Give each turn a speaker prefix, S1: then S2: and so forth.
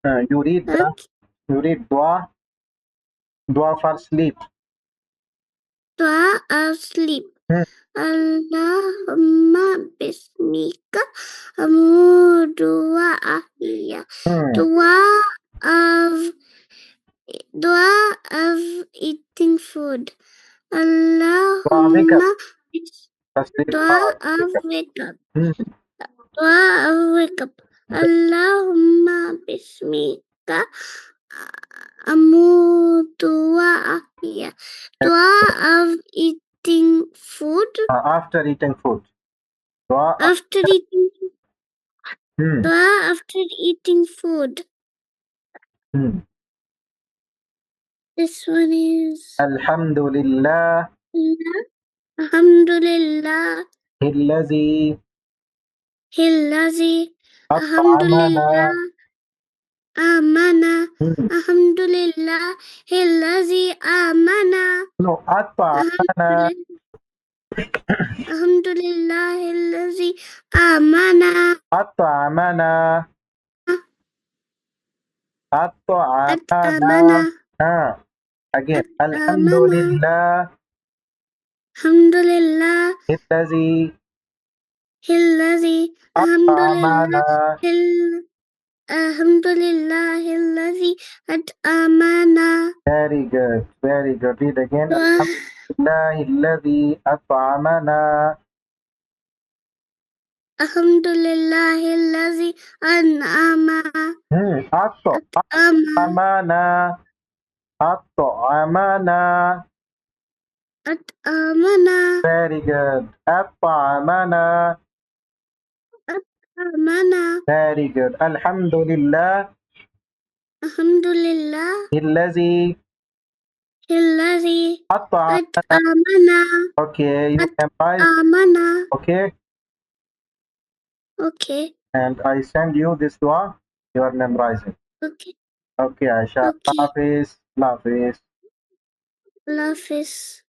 S1: You read dua. Dua for sleep.
S2: Dua of sleep. Allahumma bismika dua ahliya. Dua of eating food. Allahumma dua of wake up. Dua of wake up. Allahumma bismika dua ahliya. Dua of eating food.
S1: After eating food. Dua
S2: After eating food. Dua after eating food. This one is
S1: Alhamdulillah.
S2: Alhamdulillah.
S1: الذي
S2: Alhamdulillah. Amana. Alhamdulillah. Alladhi amana.
S1: No, أطعمنا.
S2: Alhamdulillah. Alladhi amana.
S1: أطعمنا.
S2: Amana.
S1: Again. Alhamdulillah.
S2: Alhamdulillah.
S1: الذي
S2: Alladhi.
S1: أطعمنا.
S2: Alhamdulillah. Alladhi amana.
S1: Very good. Very good. Read again. Alhamdulillah الذي أطعمنا.
S2: Alhamdulillah. Alladhi an'ama.
S1: أطعمنا. أطعمنا.
S2: Amana.
S1: Very good. أطعمنا.
S2: Amana.
S1: Very good. Alhamdulillah.
S2: Alhamdulillah.
S1: الذي
S2: amana.
S1: Okay, you memorize.
S2: Amana.
S1: Okay.
S2: Okay.
S1: And I send you this dua. You are memorizing.
S2: Okay.
S1: Okay, Aisha.
S2: Okay.
S1: Hafiz. Hafiz.
S2: Hafiz.